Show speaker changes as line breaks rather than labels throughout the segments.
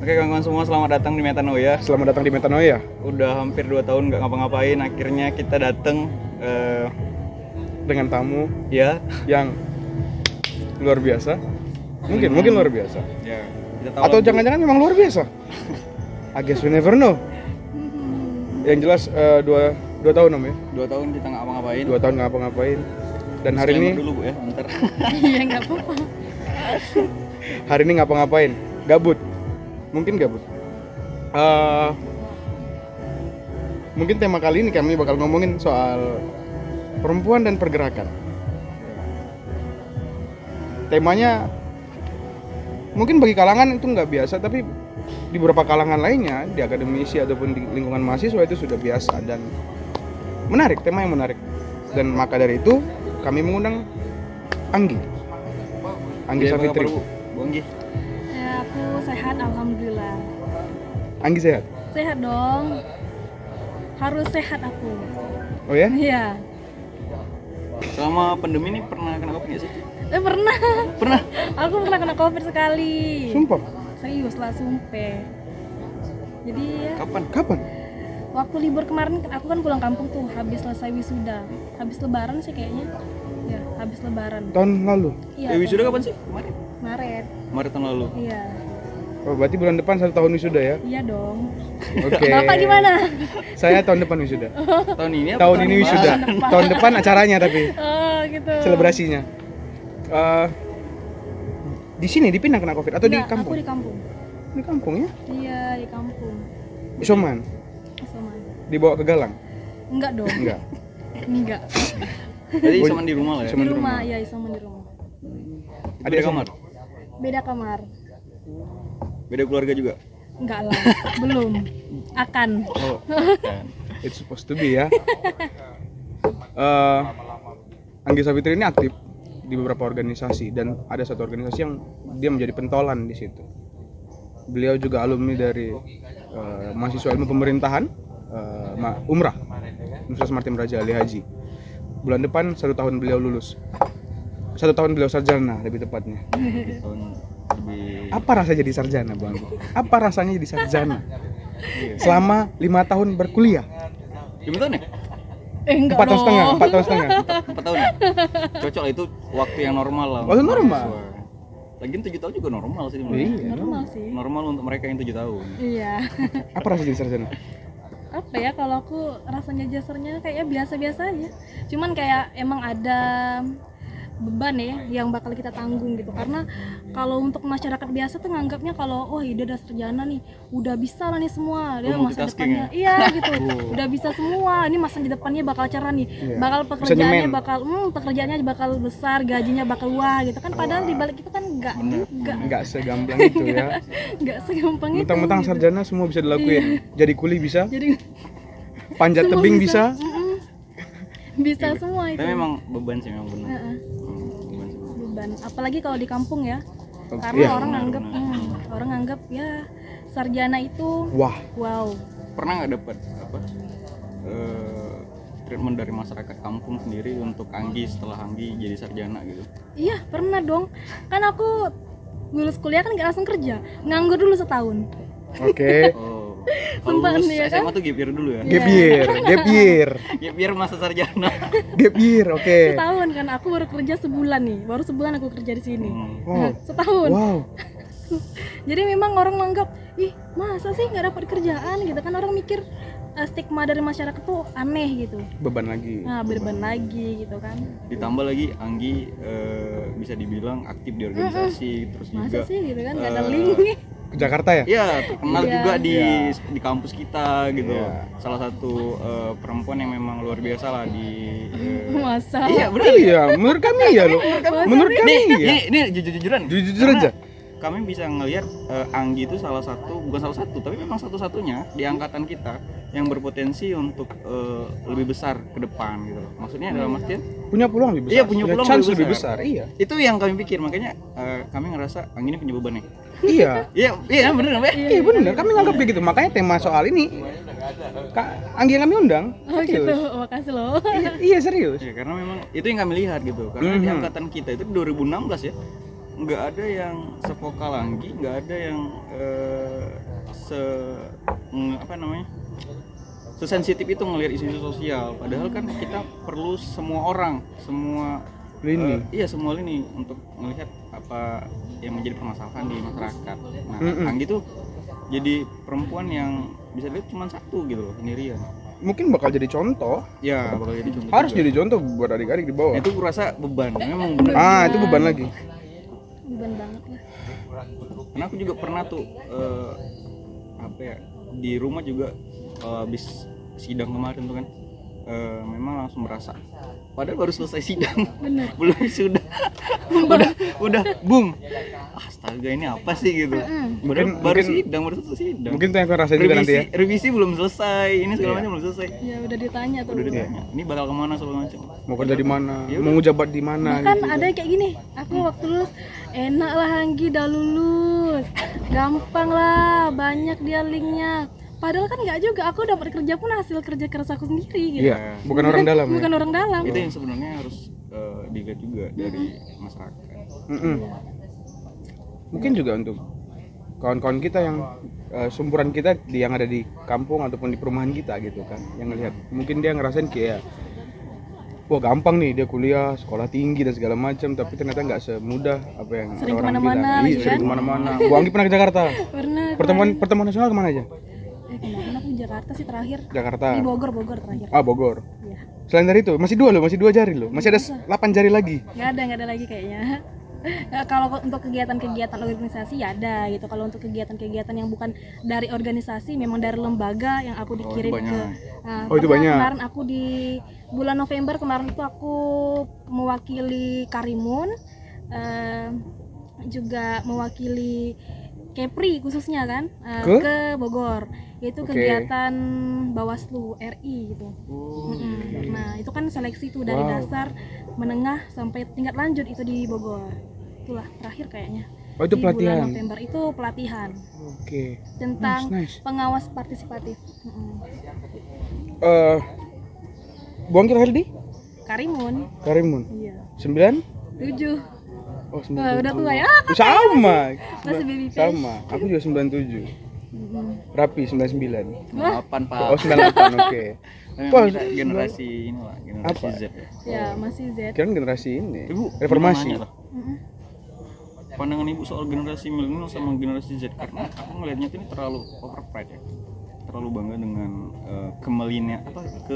Oke kawan-kawan semua, selamat datang di Metanoia.
Selamat datang di Metanoia.
Udah hampir 2 tahun nggak ngapa-ngapain, akhirnya kita datang
Dengan tamu
ya.
yang luar biasa. Mungkin luar biasa.
Ya, kita tahu
Atau
lagu.
jangan-jangan memang luar biasa. I guess we never know. Yang jelas 2 tahun Om ya.
2 tahun kita nggak ngapa-ngapain.
2 tahun nggak ngapa-ngapain. Dan hari ini
dulu Bu ya, bentar.
Iya nggak apa-apa.
hari ini ngapa-ngapain? Gabut. Mungkin gabut. Mungkin tema kali ini kami bakal ngomongin soal perempuan dan pergerakan. Temanya mungkin bagi kalangan itu nggak biasa, tapi di beberapa kalangan lainnya, di akademisi ataupun di lingkungan mahasiswa itu sudah biasa dan menarik, tema yang menarik. Dan maka dari itu kami mengundang Anggi
Iya,
Savitri.
Bu Anggi.
Ya, aku sehat alhamdulillah.
Anggi sehat?
Sehat dong. Harus sehat aku.
Oh ya?
Iya.
Selama pandemi ini pernah kena COVID nggak sih?
Pernah.
Pernah.
Aku pernah kena COVID sekali.
Sumpah?
Serius lah, sumpah. Jadi ya,
Kapan?
waktu libur kemarin aku kan pulang kampung tuh, habis selesai wisuda. Habis lebaran sih kayaknya. Ya, habis lebaran.
Tahun lalu?
Iya.
Wisuda kapan sih? Kemarin?
Maret.
Maret tahun lalu.
Iya.
Oh, berarti bulan depan 1 tahun wisuda ya?
Iya dong.
Oke.
Bapak gimana?
Saya tahun depan wisuda.
Tahun ini apa?
Tahun ini
depan?
wisuda. Tahun depan acaranya tapi
Oh, gitu.
selebrasinya. Di sini dipindah kena COVID atau di
Enggak,
kampung?
Aku di kampung.
Di kampung ya?
Iya, di kampung.
Isoman.
Sama.
Dibawa ke Galang?
Enggak dong.
Enggak.
Enggak.
Jadi isoman di rumah lah ya.
Isoman
Di
di
rumah,
rumah.
ya isoman di rumah.
Ada di kamar.
Beda kamar.
Beda keluarga juga.
Enggak lah. Belum. Akan.
Oh. Kan.
It's supposed to be ya. Anggi Savitri ini aktif di beberapa organisasi dan ada satu organisasi yang dia menjadi pentolan di situ. Beliau juga alumni dari mahasiswa ilmu pemerintahan Umrah Universitas Martin Raja Ali Haji. Bulan depan 1 tahun beliau lulus. 1 tahun beliau sarjana lebih tepatnya.
Tahun lebih.
Apa rasanya jadi sarjana, Bang? Apa rasanya jadi sarjana? Selama 5 tahun berkuliah.
5 tahun ya?
Enggak
4 tahun setengah,
dong.
4 tahun setengah.
4 tahun ya? Cocok lah, itu waktu yang normal lah.
Waktu normal.
Lagian 7 tahun juga normal sih.
Iya.
Normal sih.
Normal untuk mereka yang 7 tahun.
Iya.
Apa rasanya jadi sarjana?
Apa ya, kalau aku rasanya jasarnya kayak biasa-biasa aja. Cuman kayak emang ada beban ya yang bakal kita tanggung gitu, karena kalau untuk masyarakat biasa tuh nganggapnya kalau dia udah sarjana nih udah bisa lah nih semua, dia masa
multitasking
depannya
ya?
iya gitu, udah bisa semua, ini masa depannya bakal cerah nih,
Iya.
bakal
Bisa
pekerjaannya
nyemen.
pekerjaannya bakal besar, gajinya bakal wah gitu kan, padahal di balik itu kan enggak juga,
Enggak segampang itu ya.
enggak segampang itu
Mentang-mentang
gitu.
sarjana semua bisa dilakuin. Jadi kuli bisa,
Jadi
panjat
semua
tebing bisa.
bisa semua itu.
Tapi memang beban sih, memang benar.
Heeh.
Beban sih.
Beban, apalagi kalau di kampung ya,
Oh,
karena
iya.
orang
benar,
anggap
benar.
orang anggap ya sarjana itu
Wah,
wow.
Pernah nggak dapat apa treatment dari masyarakat kampung sendiri untuk Anggi setelah Anggi jadi sarjana gitu?
Iya pernah dong, kan aku lulus kuliah kan nggak langsung kerja, nganggur dulu setahun.
oke.
Oh. Kalau
Sumpah
lulus
nih ya
SMA
kan?
tuh gap year dulu ya?
Iya.
Gap year.
Gap year masa sarjana.
Gap year, oke.
Setahun kan, aku baru kerja sebulan nih, baru sebulan aku kerja di sini.
Wow.
Setahun.
Wow.
Jadi memang orang menganggap, ih masa sih nggak dapat kerjaan gitu kan, orang mikir stigma dari masyarakat tuh aneh gitu.
Beban lagi.
Nah beban lagi gitu kan.
Ditambah lagi Anggi bisa dibilang aktif di organisasi, terus juga
Masa sih gitu kan, nggak ada
eh,
link nih.
Ke Jakarta ya?
ya terkenal
Iya.
juga di
Iya.
di kampus kita gitu.
Iya.
Salah satu perempuan yang memang luar biasa lah di
Masa?
iya benar.
Iya, menurut kami ya loh. Menurut kami
Nih,
ya.
ini jujur-jujuran.
Jujur
Karena
aja.
Kami bisa ngelihat Anggi itu bukan salah satu, tapi memang satu-satunya di angkatan kita yang berpotensi untuk lebih besar ke depan gitu loh. Maksudnya dalam artian
Punya peluang lebih besar.
Iya, punya peluang
chance
lebih
lebih besar. Iya.
itu yang kami pikir, makanya kami ngerasa Anggi ini punya beban nih.
Iya.
Iya bener nggak ya?
Iya benar, kami nganggap kayak gitu. Makanya tema soal ini Anggi yang kami undang.
Oh gitu,
serius.
makasih loh.
Iya serius.
Ya, karena memang itu yang kami lihat gitu. Karena di angkatan kita itu 2016 ya. nggak ada yang sevokal Anggi, nggak ada yang apa namanya, sesensitif itu ngelihat isu-isu sosial. Padahal kan kita perlu semua orang, semua
Lini.
iya semua lini untuk melihat apa yang menjadi permasalahan di masyarakat. Nah, Anggi tuh jadi perempuan yang bisa dilihat cuma satu gitu loh, sendirian.
Mungkin bakal jadi contoh.
Ya, bakal jadi contoh.
Harus
juga.
jadi contoh buat adik-adik di bawah.
Nah, itu gue rasa beban. Memang bener.
Itu beban lagi.
Beban banget lah.
Karena aku juga pernah tuh apa ya, di rumah juga habis sidang kemarin tuh kan, memang langsung merasa padahal baru selesai sidang.
Bener.
Belum sudah udah boom, astaga ini apa sih gitu. Baru sidang, baru selesai sidang.
Mungkin tuh yang kau rasain juga nanti ya.
Revisi belum selesai, ini segala macam belum selesai.
Ya udah ditanya tuh.
Udah ditanya, ini bakal kemana segala macam.
Mau kerja di mana,
Ya
mau ngejabat di mana
Bahkan
gitu.
ada yang kayak gini, aku waktu lulus enak lah Anggi udah lulus, gampang lah, banyak dia linknya. Padahal kan nggak juga, aku dapat kerja pun hasil kerja keras aku sendiri gitu.
Iya, bukan orang dalam.
Bukan orang dalam.
Itu yang sebenarnya harus dilihat juga dari masyarakat.
Mungkin juga untuk kawan-kawan kita yang sumuran kita yang ada di kampung ataupun di perumahan kita gitu kan, yang ngelihat mungkin dia ngerasain kayak wah gampang nih dia kuliah sekolah tinggi dan segala macam, tapi ternyata nggak semudah apa yang
Sering
orang
kemana-mana
bilang.
lagi
Iya, sering
kan?
kemana-mana. Bu Anggi pernah ke Jakarta?
Pernah.
Pertemuan nasional kemana aja?
Kemarin aku di Jakarta sih terakhir.
Jakarta.
Di Bogor terakhir.
Bogor.
Iya.
Selain dari itu masih 2 jari loh, masih ada 8 jari lagi.
Nggak ada lagi kayaknya. Kalau untuk kegiatan-kegiatan organisasi ya ada gitu. Kalau untuk kegiatan-kegiatan yang bukan dari organisasi, memang dari lembaga yang aku dikirim
banyak.
ke.
Itu banyak.
Kemarin aku di bulan November kemarin itu aku mewakili Karimun, juga mewakili Kepri khususnya kan ke Bogor. Itu kegiatan Bawaslu RI gitu. Nah itu kan seleksi tuh dari dasar, menengah sampai tingkat lanjut itu di Bogor. Itulah terakhir kayaknya.
Oh itu
Di
pelatihan.
bulan November itu pelatihan
Oke.
tentang
Nice.
pengawas partisipatif.
Bu Anggi lahir di
Karimun.
Karimun.
Iya.
9?
7.
Oh, 97.
Wah, udah tua ya.
Sama.
Masih baby face.
Sama. Aku juga 97. Rapi 99.
8 Pak.
Oh, 98. Oke.
Memang kita generasi ini lah, generasi
Apa?
Z ya.
Ya, masih Z.
Kira generasi ini.
Ibu,
Reformasi.
mau nanya lah. Pandangan Ibu soal generasi milenial sama generasi Z, karena aku ngelihatnya ini terlalu overpride ya. Terlalu bangga dengan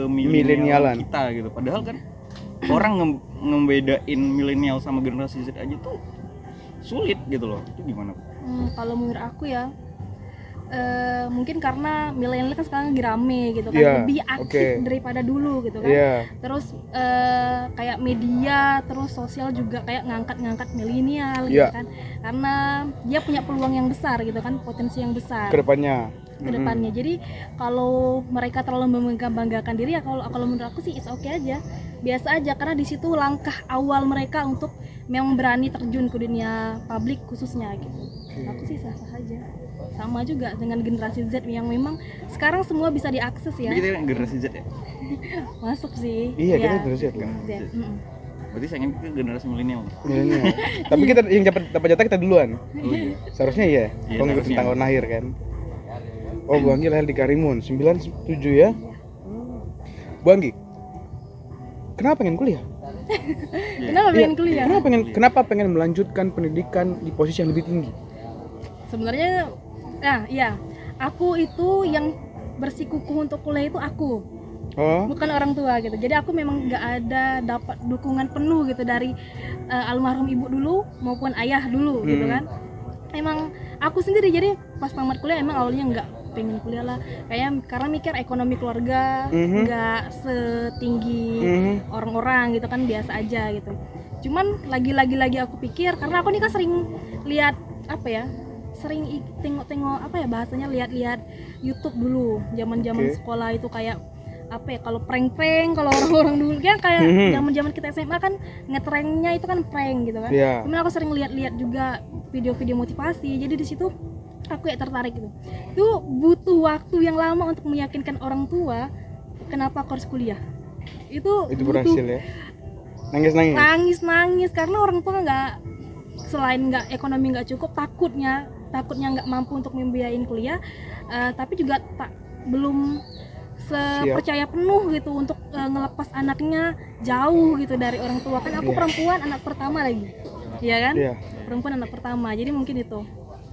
Milenialan.
kita gitu. Padahal kan orang ngebedain milenial sama generasi Z aja tuh sulit gitu loh. Itu gimana?
Kalau menurut aku ya, mungkin karena milenial kan sekarang lagi rame gitu kan,
Iya,
lebih aktif
oke.
daripada dulu gitu kan.
Iya.
Terus kayak media, terus sosial juga kayak ngangkat milenial gitu
Iya.
kan, karena dia punya peluang yang besar gitu kan, potensi yang besar
Kedepannya.
ke depannya. Jadi kalau mereka terlalu membanggakan diri ya, kalau menurut aku sih it's okay aja, biasa aja, karena di situ langkah awal mereka untuk memang berani terjun ke dunia publik khususnya gitu. Aku sih sah-sah aja. Sama juga dengan generasi Z yang memang sekarang semua bisa diakses ya.
Tapi kita kan generasi Z ya.
Masuk sih.
Iya, kita
Ya,
generasi Z kan.
Z.
Berarti sayangnya kita generasi milenial.
Milenial. Tapi kita yang dapat jatah kita duluan.
Oh iya.
Seharusnya iya.
Iya,
Kalau ngikutin
seharusnya.
tahun lahir kan. Oh, Bu Anggi lahir di Karimun 97 ya. Bu Anggi, kenapa pengen kuliah?
Kenapa pengen kuliah?
Kenapa pengen melanjutkan pendidikan di posisi yang lebih tinggi?
Sebenarnya iya, aku itu yang bersikukuh untuk kuliah itu aku,
Oh,
bukan orang tua gitu. Jadi aku memang nggak ada dapat dukungan penuh gitu dari almarhum ibu dulu maupun ayah dulu gitu kan. Emang aku sendiri, jadi pas tamat kuliah emang awalnya nggak pengen kuliah lah, kayak karena mikir ekonomi keluarga nggak setinggi orang-orang gitu kan, biasa aja gitu. Cuman lagi aku pikir, karena aku nih kan sering lihat sering tengok-tengok bahasanya, lihat-lihat YouTube dulu zaman-zaman sekolah itu, kayak kalau prank-prank, kalau orang-orang dulu kan kayak zaman-zaman kita SMA kan ngetrendnya itu kan prank gitu kan.
Iya.
Cuman aku sering lihat-lihat juga video-video motivasi, jadi di situ aku kayak tertarik gitu. Itu butuh waktu yang lama untuk meyakinkan orang tua kenapa aku harus kuliah. Itu butuh
berhasil ya. Nangis.
nangis karena orang tua nggak selain nggak ekonomi nggak cukup, takutnya nggak mampu untuk membiayain kuliah, tapi juga belum percaya penuh gitu untuk ngelepas anaknya jauh gitu dari orang tua. Kan aku perempuan, anak pertama lagi, ya kan? Perempuan anak pertama, jadi mungkin itu.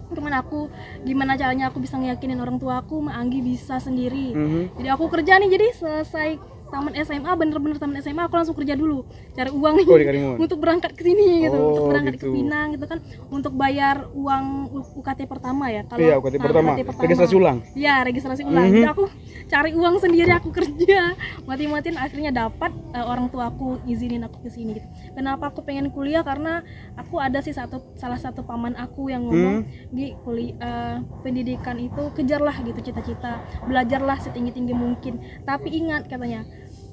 Cuman aku gimana caranya aku bisa ngeyakinin orang tua aku, Anggi bisa sendiri. Jadi aku kerja nih, jadi selesai tamat SMA, bener-bener tamat SMA aku langsung kerja dulu, cari uang nih untuk berangkat ke sini gitu, untuk berangkat ke Pinang gitu kan, untuk bayar uang UKT pertama ya. Kalau
UKT pertama, registrasi ulang.
Iya, registrasi ulang. Jadi aku cari uang sendiri, aku kerja, mati-matiin akhirnya dapat orang tua aku izinin aku ke sini gitu. Kenapa aku pengen kuliah? Karena aku ada sih salah satu paman aku yang ngomong di kuliah, pendidikan itu kejarlah gitu cita-cita, belajarlah setinggi-tinggi mungkin. Tapi ingat katanya,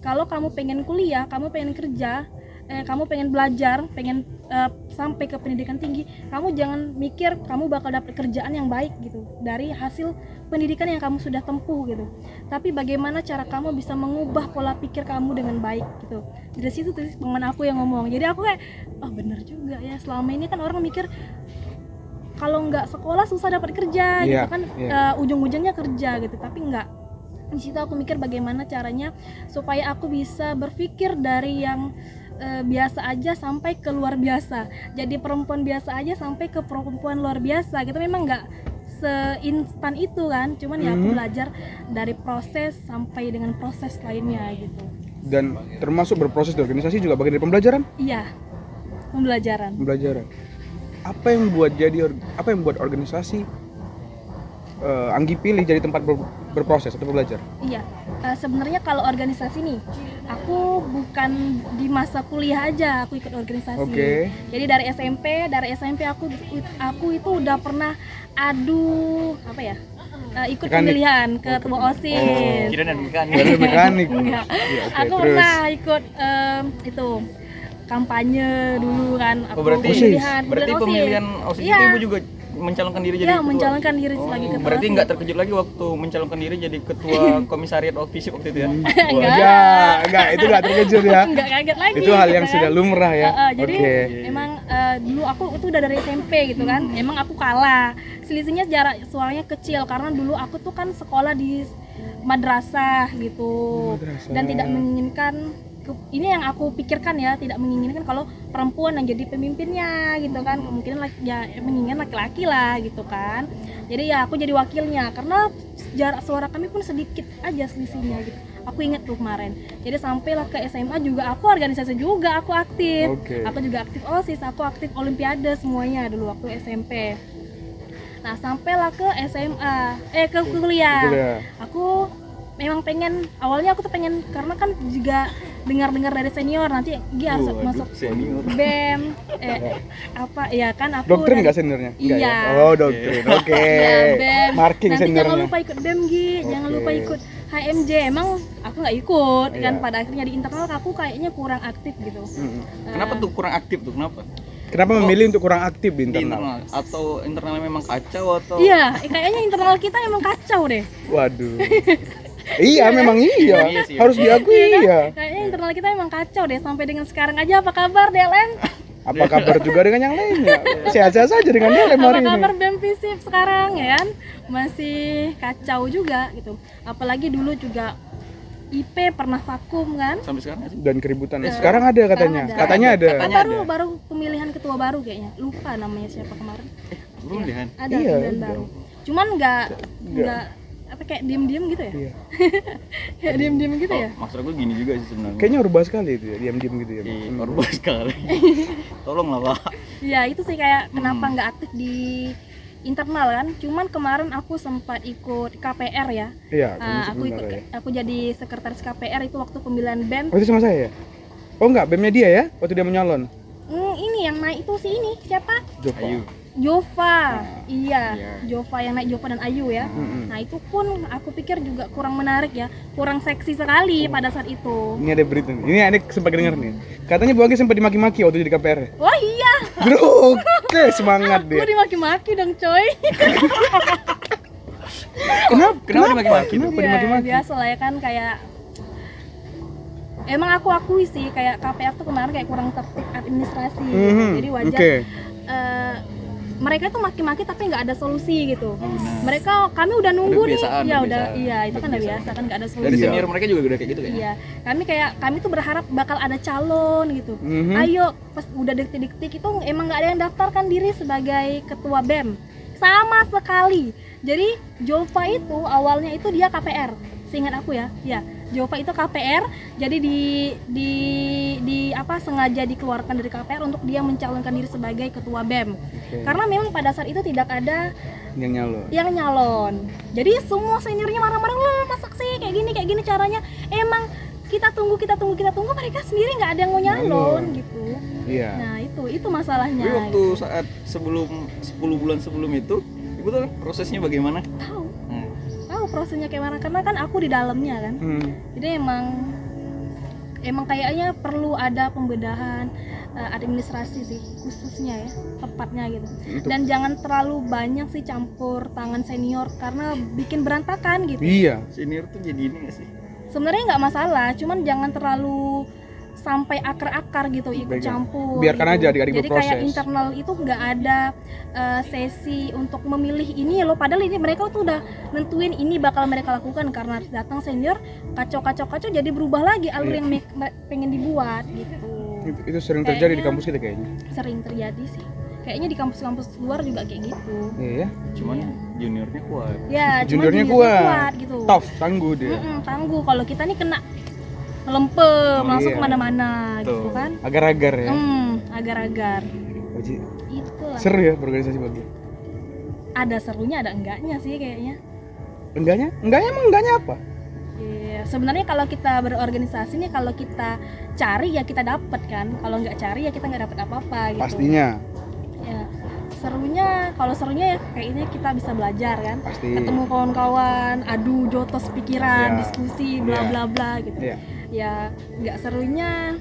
kalau kamu pengen kuliah, kamu pengen kerja, kamu pengen belajar, pengen sampai ke pendidikan tinggi, kamu jangan mikir kamu bakal dapat kerjaan yang baik gitu dari hasil pendidikan yang kamu sudah tempuh gitu. Tapi bagaimana cara kamu bisa mengubah pola pikir kamu dengan baik gitu. Dari situ tuh teman aku yang ngomong. Jadi aku kayak, oh bener juga ya, selama ini kan orang mikir kalau nggak sekolah susah dapat kerja gitu kan, ujung-ujungnya kerja gitu, tapi enggak. Di situ aku mikir bagaimana caranya supaya aku bisa berpikir dari yang biasa aja sampai ke luar biasa, jadi perempuan biasa aja sampai ke perempuan luar biasa gitu. Memang nggak seinstan itu kan, cuman ya aku belajar dari proses sampai dengan proses lainnya gitu.
Dan termasuk berproses di organisasi juga bagian dari pembelajaran?
Iya, pembelajaran. Apa yang buat organisasi Anggi pilih jadi tempat berproses atau belajar? Iya, sebenarnya kalau organisasi nih, aku bukan di masa kuliah aja aku ikut organisasi. Jadi dari SMP aku itu udah pernah ikut pemilihan ketua OSIS.
Kira
mekanik.
Aku pernah ikut itu kampanye dulu kan.
Berarti pemilihan OSIS itu ibu juga mencalonkan diri jadi ketua?
Mencalonkan diri sebagai ketua.
Berarti nggak terkejut lagi waktu mencalonkan diri jadi ketua komisariat FISIP waktu itu ya?
Enggak, itu nggak terkejut ya.
Enggak kaget lagi.
Itu hal yang sudah lumrah ya.
Jadi emang dulu aku itu udah dari SMP gitu kan. Emang aku kalah. Selisihnya jarak suaranya kecil karena dulu aku tuh kan sekolah di madrasah gitu. Dan tidak menginginkan, ini yang aku pikirkan ya, tidak menginginkan kalau perempuan yang jadi pemimpinnya gitu kan, kemungkinan menginginkan laki-laki lah gitu kan. Jadi ya aku jadi wakilnya karena jarak suara kami pun sedikit aja selisihnya gitu. Aku ingat tuh kemarin. Jadi sampailah ke SMA juga aku organisasi juga, aku aktif. Aku juga aktif OSIS, aku aktif olimpiade semuanya dulu waktu SMP. Nah sampailah ke SMA, ke kuliah. Aku memang pengen, awalnya aku tuh pengen, karena kan juga dengar-dengar dari senior nanti dia harus masuk BEM, aku
doktrin nggak seniornya?
Iya.
Doktrin,
BEM.
Marking
nanti
seniornya.
Jangan lupa ikut BEM jangan lupa ikut HMJ. Emang aku nggak ikut kan, pada akhirnya di internal aku kayaknya kurang aktif gitu.
Kenapa tuh kurang aktif tuh?
Kenapa memilih untuk kurang aktif di internal?
Atau internalnya memang kacau atau?
Iya, kayaknya internal kita emang kacau deh.
Waduh. Iya, memang iya. Harus diakui ya.
Kayaknya internal kita emang kacau deh, sampai dengan sekarang aja. Apa kabar DLM?
Apa kabar juga dengan yang lainnya? Sehat-sehat saja dengan DLM hari ini.
Apa kabar BEM FISIP sekarang ya kan? Masih kacau juga gitu. Apalagi dulu juga IP pernah vakum kan?
Sampai sekarang sih.
Dan keributan. Sekarang ada katanya. Katanya ada.
Baru pemilihan ketua baru kayaknya. Lupa namanya siapa kemarin.
Pemilihan.
Ada pemilihan baru. Cuman enggak kayak diem-diem gitu ya?
Iya.
Kayak diem-diem gitu ya?
Maksud aku gini juga sih sebenarnya.
Kayaknya orba sekali itu ya, diem-diem gitu ya.
Orba sekali. Tolonglah Pak.
Ya itu sih kayak kenapa nggak aktif di internal kan. Cuman kemarin aku sempat ikut KPR ya.
Iya.
Aku jadi sekretaris KPR itu waktu pemilihan BEM.
Oh itu sama saya ya? Oh enggak, BEM-nya dia ya? Waktu dia menyalon?
Ini yang naik itu siapa?
Jova.
Iya. Jova yang naik, Jova dan Ayu ya. Nah itu pun aku pikir juga kurang menarik ya, kurang seksi sekali pada saat itu.
Ini ada berita nih, ini ada sempat dengar nih. Katanya Bu Anggi sempat dimaki-maki waktu jadi KPR.
Oh iya.
Bro, semangat dia.
Gue dimaki-maki dong coy.
Kenapa dimaki-maki?
Kenapa dimaki-maki?
Biasa lah ya kan, kayak emang aku akui sih kayak KPR tuh kemarin kayak kurang tertib administrasi. Jadi wajar. mereka tuh maki-maki tapi nggak ada solusi gitu.
Nah,
Kami udah nunggu nih,
kebiasaan,
ya
udah
udah,
biasa.
iya itu
Udah
kan udah
kebiasaan.
biasa kan nggak ada
dari
solusi.
senior mereka juga udah kayak gitu kayaknya.
Iya, kami tuh berharap bakal ada calon gitu.
Mhm.
Ayo, pas udah detik-detik itu emang nggak ada yang daftarkan diri sebagai ketua BEM sama sekali. Jadi Jova itu awalnya itu dia KPR, seingat aku ya. Jova itu KPR, jadi di apa sengaja dikeluarkan dari KPR untuk dia mencalonkan diri sebagai ketua BEM.
Oke.
Karena memang pada saat itu tidak ada
yang
nyalon. Jadi semua seniornya marah-marah, "Loh, masa sih kayak gini caranya?" Emang kita tunggu, mereka sendiri nggak ada yang mau nyalon gitu.
Iya.
Nah, itu masalahnya.
Tapi waktu saat sebelum 10 bulan sebelum itu, ibu tahu prosesnya bagaimana?
Tahu
Nah,
prosesnya kayak mana karena kan aku di dalamnya kan. Jadi emang kayaknya perlu ada pembedahan administrasi sih khususnya ya, tepatnya gitu. Dan jangan terlalu banyak sih campur tangan senior karena bikin berantakan gitu.
Iya.
senior tuh jadi ini nggak sih?
Sebenarnya nggak masalah, cuman jangan terlalu sampai akar-akar gitu ikut
Pegang.
campur.
Biarkan
gitu.
aja adik-adik
Jadi kayak
berproses.
internal itu nggak ada sesi untuk memilih ini loh. Padahal ini mereka tuh udah nentuin ini bakal mereka lakukan karena datang senior kacau jadi berubah lagi alur yang pengen dibuat gitu.
Itu sering terjadi di
Kayaknya-
kampus kita kayaknya.
Sering terjadi sih. Kayaknya di kampus-kampus luar juga kayak gitu.
Iya.
Cuman juniornya kuat.
Ya, cuman
Juniornya
juniornya
kuat.
gitu.
Tough, tangguh dia.
Tangguh. Kalau kita nih kena melempem langsung
Iya.
kemana-mana gitu
Tuh.
kan.
Agar-agar ya.
Agar-agar.
Wajib.
Itulah.
Seru ya berorganisasi bagi.
Ada serunya, ada enggaknya sih kayaknya.
Enggaknya? Emang enggaknya apa?
Iya, sebenarnya kalau kita berorganisasi nih, kalau kita cari ya kita dapat kan. Kalau nggak cari ya kita nggak dapat apa-apa gitu.
Pastinya.
Ya, kalau serunya ya kayaknya kita bisa belajar kan.
Pasti.
Ketemu kawan-kawan, adu jotos pikiran,
Ya.
diskusi, bla
Ya.
bla bla gitu.
Iya.
Ya nggak serunya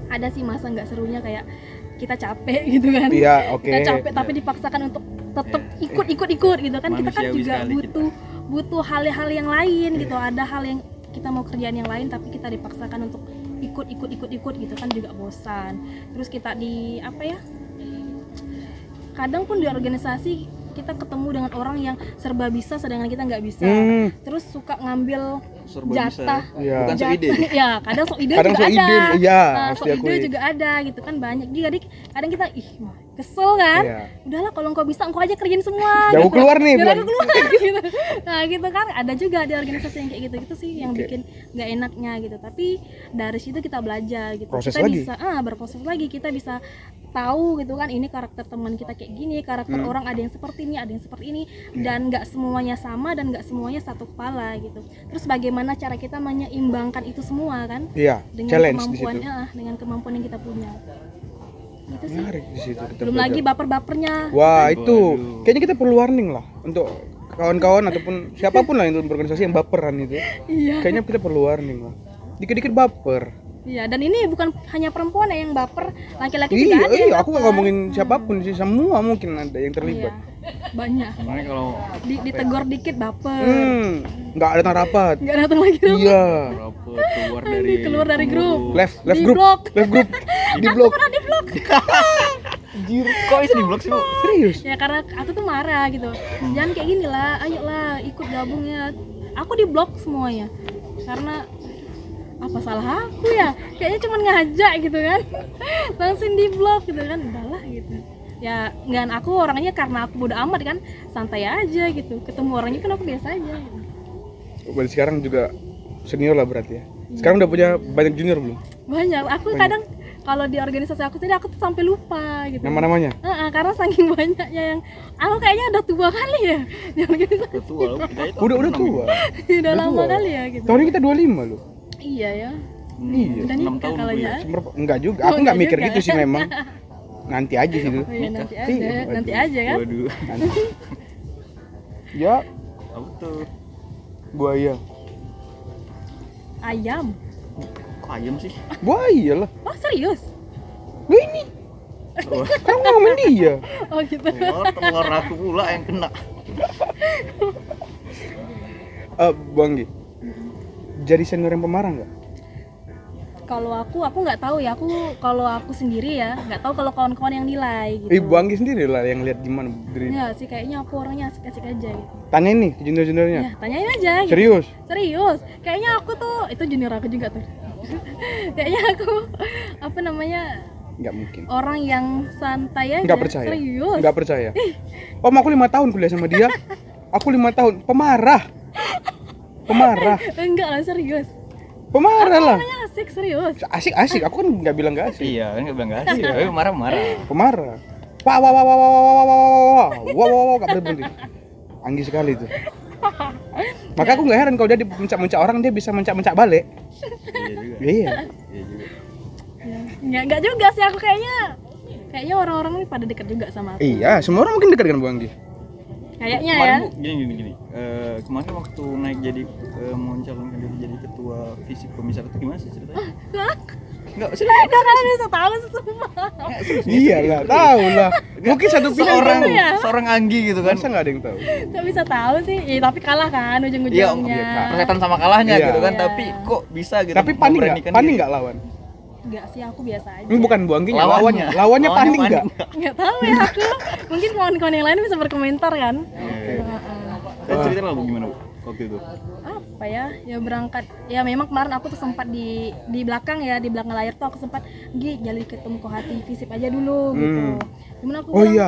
ada sih masa nggak serunya kayak kita capek gitu kan.
Iya, oke.
Kita capek tapi dipaksakan untuk tetap ikut gitu kan. Kita kan
Manusiawi
juga
sekali
butuh hal-hal yang lain gitu. Ada hal yang kita mau kerjaan yang lain tapi kita dipaksakan untuk ikut gitu kan juga bosan. Terus kita di apa ya, kadang pun di organisasi kita ketemu dengan orang yang serba bisa sedangkan kita nggak bisa. Terus suka ngambil
Serba
jatah.
bisa.
Iya.
Bukan sok ide.
Ya, kadang sok ide
Kadang
juga
sok
ada.
ide, iya,
Nah,
harus
sok ide
diakui.
juga ada gitu kan, banyak. Jadi kadang kita kesel kan.
Iya.
Udahlah kalau engkau bisa engkau aja kerjain semua.
Jauh
gitu.
keluar nih,
Biar
bilang.
aku keluar gitu. Nah, gitu kan ada juga di organisasi yang kayak gitu. Itu sih yang
Oke.
bikin nggak enaknya gitu. Tapi dari situ kita belajar gitu.
Proses
Kita
lagi.
bisa berproses lagi, kita bisa tahu gitu kan ini karakter teman kita kayak gini, karakter orang ada yang seperti ini, ada yang seperti ini, dan nggak semuanya sama dan nggak semuanya satu kepala gitu. Terus bagaimana cara kita menyeimbangkan itu semua kan
Iya,
dengan
challenge di
kemampuan
situ.
dengan kemampuan yang kita punya. Itu sih.
Menarik di situ. kita
Belum
belajar.
lagi baper-bapernya.
Wah, itu
Waduh.
kayaknya kita perlu warning lah untuk kawan-kawan ataupun siapapun lah yang berorganisasi yang baperan itu.
Iya.
Kayaknya kita perlu warning lah. Dikit-dikit baper.
Iya, dan ini bukan hanya perempuan ya yang baper, laki-laki juga ada.
Iya,
yang
aku nggak
baper.
ngomongin siapapun sih, semua mungkin ada yang terlibat.
Iya, banyak.
Makanya kalau
Ditegur dikit baper.
Nggak datang rapat.
Nggak datang lagi dong.
Iya.
rapot keluar dari
grup.
Left
Di
group.
blok.
Left group. Di blok.
Pernah di blok.
Anjir.
Kok bisa di blok sih, Bu?
Serius?
Ya karena aku tuh marah gitu. Jangan kayak gini lah, ayolah ikut gabung ya. Aku di blok semuanya. Karena apa salah aku ya? Kayaknya cuma ngajak gitu kan. Langsung di blok gitu kan. Udahlah gitu. Ya nggak, aku orangnya karena aku bodo amat kan, santai aja gitu. Ketemu orangnya kan aku biasa aja gitu.
Berarti sekarang juga senior lah berarti ya. Sekarang udah punya banyak junior belum?
Banyak. Aku kadang kalau di organisasi aku tadi aku tuh sampai lupa gitu.
Nama-namanya?
Karena saking banyaknya yang aku kayaknya udah tua kali ya di organisasi.
Tua loh, kita itu
Udah
enam
tua.
Udah lama
tua.
kali ya gitu.
Tahun ini kita 25 loh.
Iya ya.
Iya.
Udah
6
nikah
tahun
kalau
Bu,
ya.
Enggak juga.
Oh,
Aku nggak
enggak
mikir
juga.
gitu sih memang. Nanti aja sih itu.
Oh iya nanti
Iya,
aja,
waduh.
nanti aja kan.
Waduh.
Nanti. Ya,
Apa tuh?
buaya.
Ayam.
Kok ayam sih?
Buaya lah.
Oh serius?
Lah ini.
Oh,
Kan ngomongin dia.
Oh gitu.
telur aku pula yang kena.
Bu Anggi. Jadi senior yang pemarah nggak?
Kalau aku nggak tahu ya. Kalau aku sendiri ya nggak tahu kalau kawan-kawan yang nilai gitu.
Bu Anggi sendiri lah yang lihat gimana dari.
Ya sih kayaknya aku orangnya asik-asik aja gitu.
Tanyain nih ke junior-juniornya.
Ya tanyain aja. Gitu.
Serius?
Serius. Kayaknya aku tuh itu junior aku juga tuh. Kayaknya aku apa namanya
Nggak mungkin.
orang yang santai aja.
Nggak percaya.
Serius.
Nggak percaya. Om, aku 5 tahun kuliah sama dia. Aku 5 tahun. Pemarah.
Enggak lah serius.
Pemarah lah.
Namanya asik serius.
Asik. Aku kan nggak bilang nggak asik.
Iya kan nggak bilang nggak asik, tapi marah-marah.
Pemarah. Wah, nggak berhenti. Anggi sekali tuh. Maka aku nggak heran kalau dia mencak-mencak orang, dia bisa mencak-mencak balik.
Iya juga.
Iya.
Iya juga.
Ya, enggak juga sih aku kayaknya orang-orang ini pada dekat juga sama aku.
Iya, semua orang mungkin dekat dengan Bu Anggi.
Kayaknya
Kemarin
ya.
Bu, gini. Kemarin waktu naik jadi mau calonkan diri jadi ketua fisik komisar itu gimana sih ceritanya? Enggak,
Enggak kalian bisa tahu semua.
Iya lah, tahu lah. Mungkin satu pilihan
seorang
ya?
seorang Anggi gitu kan.
Masa nggak ada yang tahu?
Enggak bisa tahu sih. Tapi kalah kan
Iya,
ujung-ujungnya.
persetan sama kalahnya
Iya.
gitu kan,
Iya.
tapi kok bisa gitu.
Tapi panik
memberanikan
nggak? Panik
diri.
nggak lawan?
Enggak sih aku biasa aja.
Ini bukan Bu Anggi,
Lawannya.
lawannya panik nggak?
Enggak tahu ya aku. Mungkin kawan-kawan yang lain bisa berkomentar kan.
Oke.
Heeh.
Kan cerita lah Bu gimana Bu waktu itu?
Apa ya berangkat ya memang kemarin aku tuh sempat di belakang ya, di belakang layar tuh aku sempat jadi ketemu Kohati Visip aja dulu gitu. Cuman aku
Oh
bilang,
iya,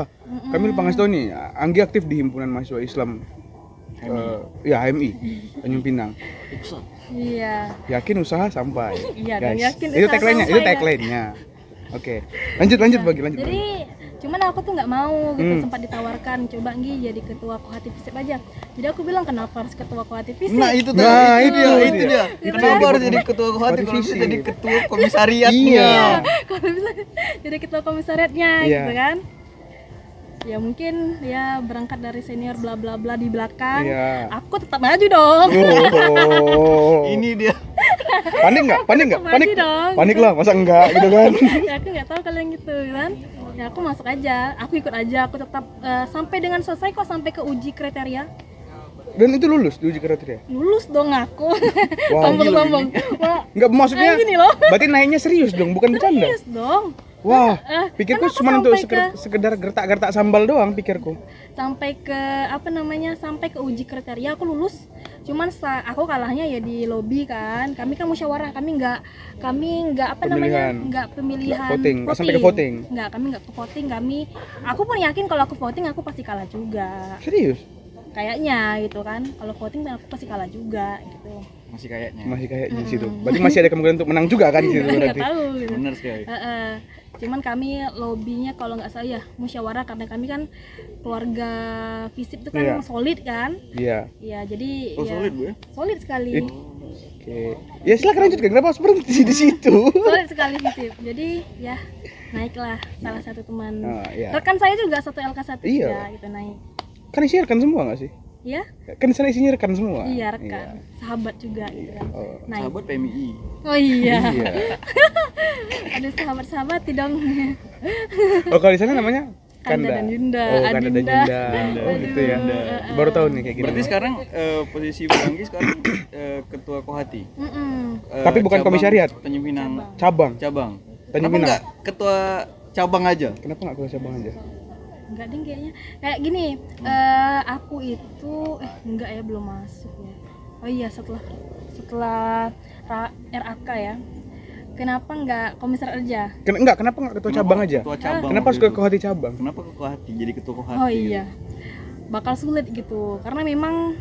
kami lupa ngasih tau nih, Anggi aktif di Himpunan Mahasiswa Islam. Ya HMI Tanjung Pinang.
iya
Yakin usaha sampai.
Iya, dan
Guys,
yakin
itu
usaha
tagline-nya,
sampai,
itu
ya.
tagline-nya. Oke. Lanjut bagi lanjut.
jadi cuman aku tuh nggak mau gitu, sempat ditawarkan coba Nggi jadi ketua Kohati Visip aja. Jadi aku bilang kenapa harus ketua Kohati Visip?
Nah itu tadi,
Nah,
itu
itu
dia.
Gitu
Kenapa
kan?
harus jadi ketua kohati kalau bisa
Visi.
jadi ketua komisariatnya?
Iya.
Kalau bisa jadi ketua komisariatnya
Iya.
gitu kan. Ya mungkin ya berangkat dari senior bla bla bla di belakang.
Iya.
Aku tetap maju dong.
Oh.
Ini dia.
Panik nggak? Panik?
Maju dong.
Panik lah, masa enggak gitu kan?
Ya aku nggak tahu kalian gitu kan. Ya aku masuk aja, aku ikut aja, aku tetap sampai dengan selesai kok, sampai ke uji kriteria.
Dan itu lulus di uji kriteria.
Lulus dong aku.
Wah,
Sombong-sombong. Wah,
Enggak, maksudnya
kayak gini loh.
berarti naiknya serius dong, bukan bercanda.
Serius dong.
Wah,
kan
pikirku
aku
cuma untuk
sampai
sekedar gertak-gertak sambal doang pikirku.
Sampai ke sampai ke uji kriteria aku lulus. Cuman aku kalahnya ya di lobi kan. Kami kan musyawarah, kami nggak
Pemilihan.
nggak pemilihan.
Nggak voting, nggak sampai ke voting.
Nggak, kami nggak ke voting. Aku pun yakin kalau aku voting aku pasti kalah juga.
Serius?
Kayaknya gitu kan. Kalau voting aku pasti kalah juga gitu.
Masih kayaknya.
Masih kayaknya di situ. Berarti masih ada kemungkinan untuk menang juga kan di situ
Nggak
berarti.
tahu gitu.
Benar sekali.
Cuman kami lobbynya kalau nggak salah ya musyawarah, karena kami kan keluarga Visip itu kan
Iya.
solid kan.
Iya.
Ya jadi
Oh
ya,
solid Bu ya?
solid sekali.
Oke. Ya silakan lanjutkan. Kenapa harus berhenti di situ?
Solid sekali Visip. Jadi ya naiklah salah satu teman.
Oh, iya.
Rekan saya juga satu LK1
Iya.
juga gitu naik.
Kan isinya rekan semua nggak sih?
Iya?
Kan di sana isinya rekan semua.
Iya rekan. Sahabat juga gitu kan.
Oh.
Naik.
Sahabat PMI.
Oh iya.
Iya.
Ada sahabat-sahabat dong.
Oh, kalau di sana namanya
Kanda dan Yunda.
Oh, Kanda dan
Adinda.
Yunda. Oh, gitu ya.
Yunda.
Baru tahu nih kayak gini.
Berarti sekarang posisi Bu Anggi sekarang ketua kohati.
Tapi bukan
Cabang
komisariat.
Tanjung Pinang
Cabang.
cabang.
Tanjung
Kenapa
Pinang.
enggak ketua cabang aja?
Kenapa nggak ketua cabang aja?
Enggak ding kayaknya. Kayak gini, aku itu enggak ya, belum masuk ya. Oh iya, setelah RAK ya. Kenapa enggak komisar aja?
Kenapa nggak ketua cabang aja?
Ketua cabang.
Kenapa harus
waktu
ke
itu?
kohati cabang?
Kenapa ke kohati? Jadi ketua kohati.
Oh iya. Bakal sulit gitu. Karena memang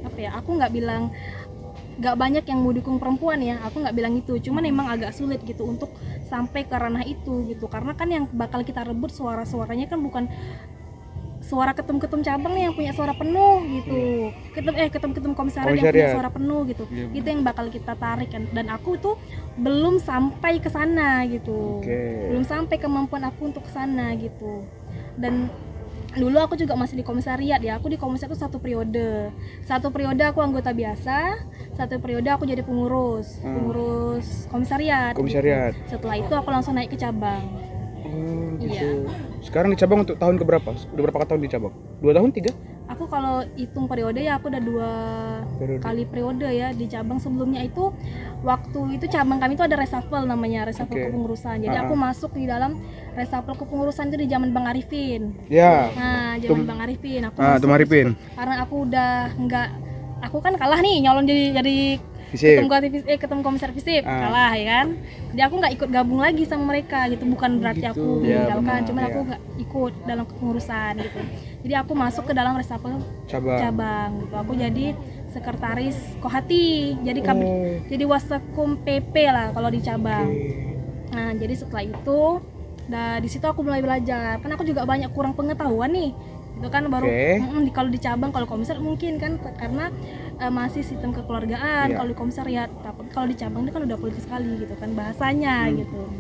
apa ya? Aku nggak bilang nggak banyak yang mau dukung perempuan ya. Aku nggak bilang itu. Cuman emang agak sulit gitu untuk sampai ke ranah itu gitu. Karena kan yang bakal kita rebut suara-suaranya kan bukan suara ketum-ketum cabang nih yang punya suara penuh gitu. Ketum-ketum komisariat yang punya
Komisariat.
suara penuh gitu.
Iya,
Itu yang bakal kita tarik kan. Dan aku tuh belum sampai ke sana gitu.
Oke.
Belum sampai kemampuan aku untuk ke sana gitu. Dan dulu aku juga masih di komisariat ya. Aku di komisariat tuh satu periode aku anggota biasa, satu periode aku jadi pengurus komisariat.
Komisariat.
Gitu. Setelah itu aku langsung naik ke cabang.
Oh, gitu.
Iya.
Sekarang di cabang untuk tahun keberapa? Udah berapa tahun di cabang? 2 tahun, 3?
Aku kalau hitung periode ya aku udah 2 kali periode ya di cabang. Sebelumnya itu waktu itu cabang kami itu ada reshuffle namanya, reshuffle
Oke.
kepengurusan. Jadi aku masuk di dalam reshuffle kepengurusan itu di zaman Bang Arifin.
Ya.
Nah, zaman Bang Arifin aku
Ah,
masuk
Tum Arifin.
karena aku udah nggak, aku kan kalah nih nyalon jadi
Visip.
ketemu komisar Visip,
Ah.
kalah ya kan. Jadi aku nggak ikut gabung lagi sama mereka gitu, bukan berarti
gitu.
aku
Ya,
meninggalkan,
benar,
cuman
ya.
aku nggak ikut dalam kepengurusan gitu. Jadi aku masuk ke dalam reshuffle cabang gitu. Aku jadi sekretaris Kohati, jadi jadi wasekum PP lah kalau di cabang. Nah, jadi setelah itu, di situ aku mulai belajar. Kan aku juga banyak kurang pengetahuan nih. Itu kan baru kalau di cabang, kalau komisar mungkin kan karena masih sistem kekeluargaan.
Iya.
Kalau di komisariat, tapi kalau di cabang itu kan udah politis sekali gitu kan bahasanya gitu.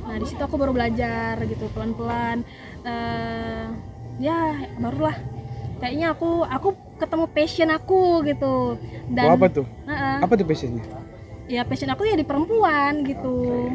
Nah, di situ aku baru belajar gitu pelan-pelan. Ya, barulah kayaknya aku ketemu passion aku gitu. Dan
apa tuh?
Heeh.
Apa tuh passionnya?
Ya passion aku ya di perempuan gitu.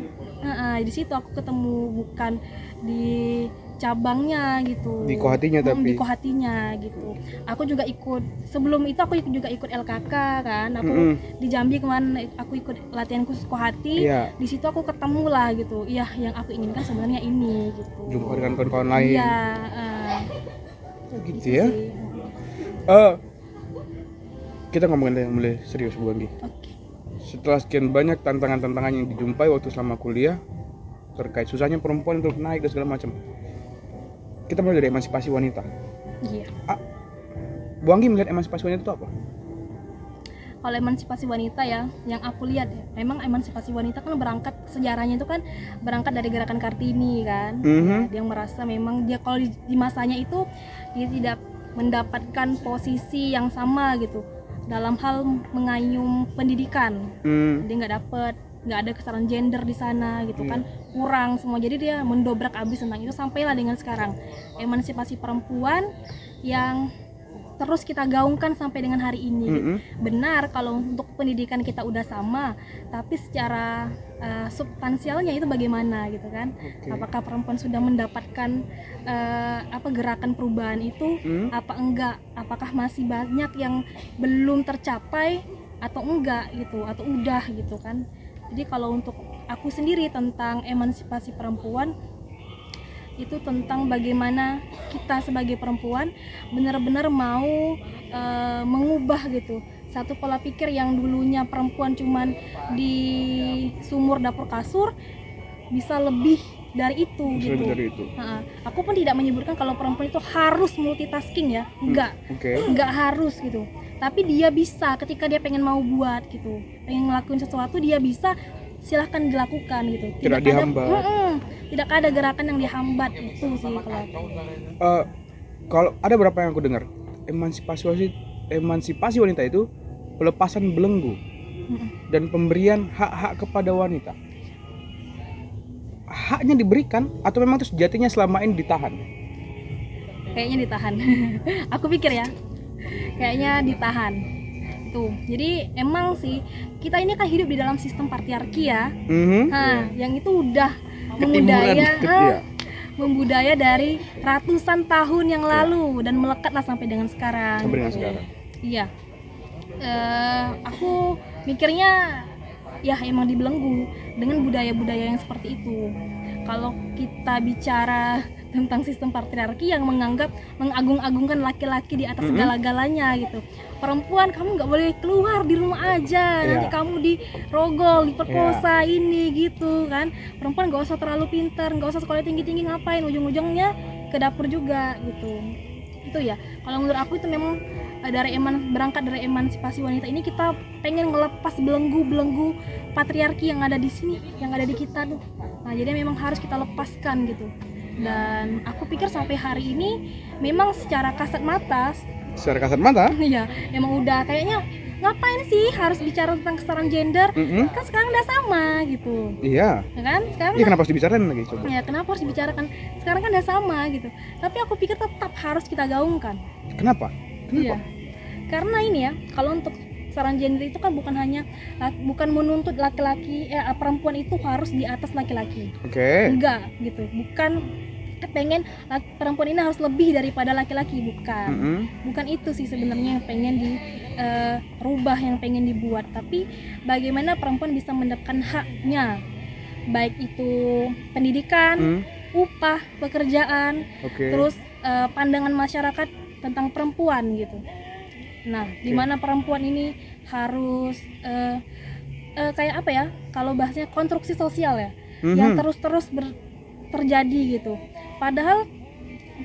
Di situ aku ketemu, bukan di cabangnya gitu,
Di Kohatinya tapi.
di Kohatinya gitu. Aku juga ikut, sebelum itu aku juga ikut LKK kan, aku di Jambi kemarin aku ikut latihan khusus Kohati.
Iya.
Di situ aku ketemu lah gitu, iya yang aku inginkan sebenarnya ini gitu.
Jumpa dengan kawan-kawan lain.
Iya,
Gitu ya.
sih.
Kita ngomongin yang mulai serius Bu Anggi.
Oke.
Setelah sekian banyak tantangan-tantangan yang dijumpai waktu selama kuliah terkait susahnya perempuan untuk naik dan segala macam, kita mulai dari emansipasi wanita.
Iya.
Bu Anggi melihat emansipasi wanita itu apa?
Kalau emansipasi wanita ya, yang aku lihat ya, memang emansipasi wanita kan berangkat, sejarahnya itu kan berangkat dari gerakan Kartini kan. Dia merasa memang dia kalau di masanya itu dia tidak mendapatkan posisi yang sama gitu dalam hal mengayuh pendidikan. Dia nggak ada kesetaraan gender di sana gitu kan, kurang semua. Jadi dia mendobrak abis tentang itu, sampailah dengan sekarang emansipasi perempuan yang terus kita gaungkan sampai dengan hari ini gitu. Benar kalau untuk pendidikan kita udah sama, tapi secara substansialnya itu bagaimana gitu kan. Apakah perempuan sudah mendapatkan gerakan perubahan itu apa enggak, apakah masih banyak yang belum tercapai atau enggak gitu, atau udah gitu kan. Jadi kalau untuk aku sendiri tentang emansipasi perempuan itu tentang bagaimana kita sebagai perempuan benar-benar mau mengubah gitu satu pola pikir yang dulunya perempuan cuman di sumur dapur kasur bisa lebih dari itu gitu. Aku pun tidak menyebutkan kalau perempuan itu harus multitasking ya, enggak harus gitu. Tapi dia bisa ketika dia pengen mau buat gitu, pengen ngelakuin sesuatu dia bisa, silahkan dilakukan gitu.
Tidak dihambat.
Tidak ada gerakan yang dihambat itu sih
kalau ada berapa yang aku dengar, emansipasi wanita itu pelepasan belenggu dan pemberian hak-hak kepada wanita. Haknya diberikan atau memang itu sejatinya selama ini ditahan?
Kayaknya ditahan. Aku pikir ya, kayaknya ditahan. Tuh, jadi emang sih kita ini kan hidup di dalam sistem patriarki ya. Yang itu udah membudaya dari ratusan tahun yang lalu dan melekatlah sampai dengan sekarang. Iya. Aku mikirnya ya emang dibelenggu dengan budaya-budaya yang seperti itu. Kalau kita bicara tentang sistem patriarki yang mengagung-agungkan laki-laki di atas segala-galanya gitu. Perempuan kamu nggak boleh keluar, di rumah aja, nanti kamu dirogol, diperkosa ini gitu kan. Perempuan nggak usah terlalu pintar, nggak usah sekolah tinggi-tinggi, ngapain, ujung-ujungnya ke dapur juga gitu. Itu ya. Kalau menurut aku itu memang berangkat dari emansipasi wanita ini kita pengen melepas belenggu-belenggu patriarki yang ada di sini, yang ada di kita tuh. Nah, jadi memang harus kita lepaskan gitu. Dan aku pikir sampai hari ini memang secara kasat mata ya emang udah kayaknya ngapain sih harus bicara tentang kesetaraan gender, kan sekarang udah sama gitu.
Iya
kan sekarang
kenapa harus dibicarain lagi coba?
Ya kenapa harus dibicarakan, sekarang kan udah sama gitu. Tapi aku pikir tetap harus kita gaungkan.
Kenapa?
Iya, karena ini ya, kalau untuk kesetaraan gender itu kan bukan menuntut laki-laki perempuan itu harus di atas laki-laki.
Oke.
Enggak gitu, bukan pengen perempuan ini harus lebih daripada laki-laki, bukan. Bukan itu sih sebenarnya yang pengen dirubah, yang pengen dibuat, tapi bagaimana perempuan bisa mendapatkan haknya, baik itu pendidikan, upah, pekerjaan, terus pandangan masyarakat tentang perempuan gitu. Nah, di mana perempuan ini harus kayak apa ya? Kalau bahasnya konstruksi sosial ya, yang terus-terus terjadi gitu. Padahal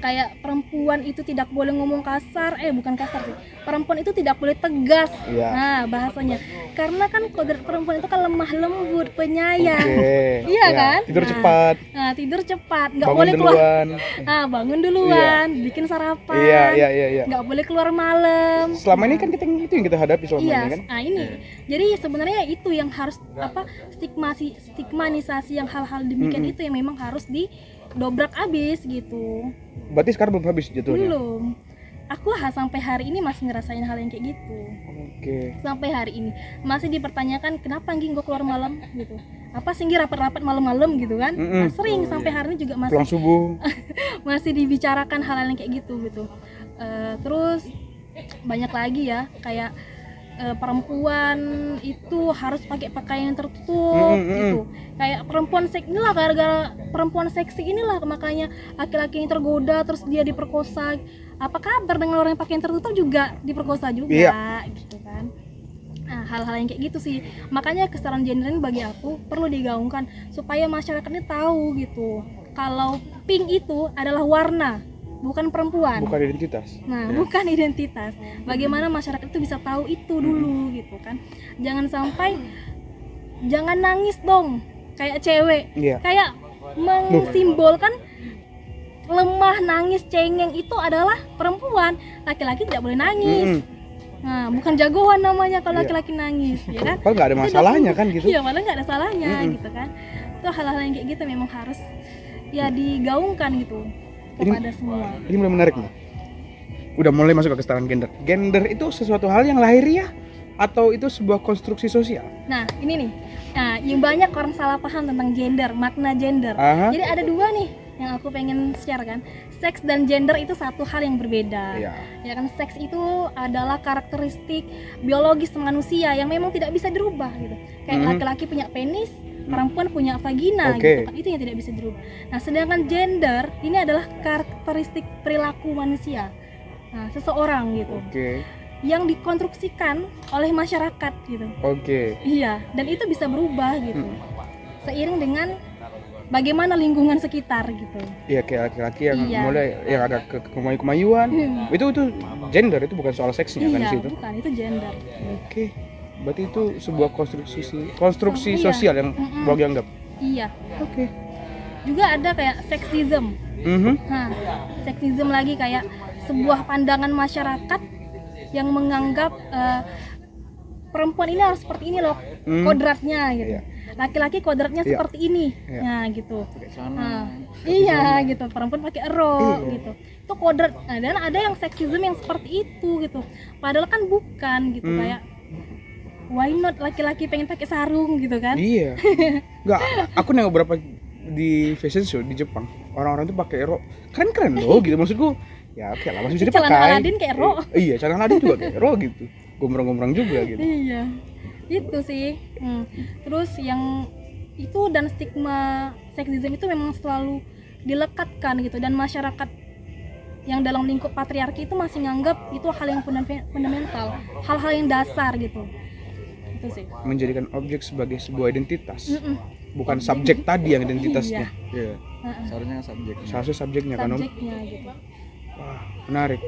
kayak perempuan itu tidak boleh ngomong kasar, bukan kasar sih. Perempuan itu tidak boleh tegas. Nah, bahasanya. Karena kan kodrat perempuan itu kan lemah lembut, penyayang. Iya kan?
Tidur cepat.
Nah, tidur cepat, nggak
Bangun
boleh keluar.
duluan.
Bangun duluan, bikin sarapan.
Iya.
Nggak boleh keluar malam.
Selama ini kan itu yang kita hadapi selama ini kan.
Nah ini. Jadi sebenarnya itu yang harus stigmanisasi yang hal-hal demikian itu yang memang harus didobrak abis gitu.
Berarti sekarang belum habis jatuhnya?
Belum. Aku sampai hari ini masih ngerasain hal yang kayak gitu. Sampai hari ini masih dipertanyakan kenapa Nggi gue keluar malam gitu. Apa sih Nggi rapat-rapat malam-malam gitu kan? Nah, sering sampai hari ini juga masih
pulang subuh.
masih dibicarakan hal-hal yang kayak gitu. Terus banyak lagi ya kayak perempuan itu harus pakai pakaian yang tertutup gitu. Kayak perempuan seksi inilah, gara-gara perempuan seksi inilah makanya laki-laki yang tergoda terus dia diperkosa. Apa kabar dengan orang yang pakaian tertutup juga diperkosa juga gitu kan. Nah, hal-hal yang kayak gitu sih. Makanya kesetaraan gender ini bagi aku perlu digaungkan supaya masyarakat ini tahu gitu. Kalau pink itu adalah warna, bukan perempuan.
Bukan identitas.
Nah, bukan identitas. Bagaimana masyarakat itu bisa tahu itu dulu gitu kan. Jangan sampai jangan nangis dong kayak cewek. Kayak mensimbolkan lemah, nangis, cengeng itu adalah perempuan. Laki-laki tidak boleh nangis. Nah, bukan jagoan namanya kalau laki-laki nangis, ya kan?
Padahal nggak ada masalahnya kan gitu.
Iya, malah nggak ada salahnya gitu kan. Itu hal-hal yang kayak gitu memang harus ya digaungkan gitu kepada semua.
Ini mulai menarik nih. Udah mulai masuk ke kesetaraan gender. Gender itu sesuatu hal yang lahiriah atau itu sebuah konstruksi sosial?
Nah, ini nih. Nah, yang banyak orang salah paham tentang gender, makna gender. Jadi ada dua nih yang aku pengen share kan. Seks dan gender itu satu hal yang berbeda. Ya kan, seks itu adalah karakteristik biologis manusia yang memang tidak bisa dirubah gitu. Kayak laki-laki punya penis, perempuan punya vagina gitu kan. Itu yang tidak bisa dirubah. Nah, sedangkan gender ini adalah karakteristik perilaku manusia. Nah, seseorang gitu. Yang dikonstruksikan oleh masyarakat gitu. Iya, dan itu bisa berubah gitu. Seiring dengan bagaimana lingkungan sekitar gitu.
Iya, kayak laki-laki yang mulai yang agak kemayu-kemayuan. Itu gender, itu bukan soal seksnya kan di situ.
Bukan, itu gender.
Berarti itu sebuah konstruksi sosial yang boleh dianggap.
Iya. Juga ada kayak seksism. Nah, seksism lagi kayak sebuah pandangan masyarakat yang menganggap perempuan ini harus seperti ini loh, kodratnya gitu. Laki-laki kodratnya seperti ini. Nah, gitu. Iya, gitu. Perempuan pakai rok gitu. Itu kodrat. Nah, dan ada yang seksisme yang seperti itu gitu. Padahal kan bukan gitu, kayak why not laki-laki pengen pakai sarung gitu kan?
Iya. Enggak, aku nengok beberapa di fashion show di Jepang. Orang-orang tuh pakai rok. Keren-keren loh gitu, maksudku. Ya oke lah, masih bisa dipakai.
Celana Aladin kayak rok.
Iya, celana Aladin juga kayak rok gitu. Gombrong-gombrong juga gitu.
Iya. Itu sih. Terus yang itu dan stigma seksisme itu memang selalu dilekatkan gitu, dan masyarakat yang dalam lingkup patriarki itu masih nganggap itu hal yang fundamental, hal-hal yang dasar gitu. Itu sih.
Menjadikan objek sebagai sebuah identitas. Bukan subjek tadi yang identitasnya.
Iya. Seharusnya subjeknya.
Seharusnya subjeknya kan, Om?
Subjeknya gitu.
Wah, menarik.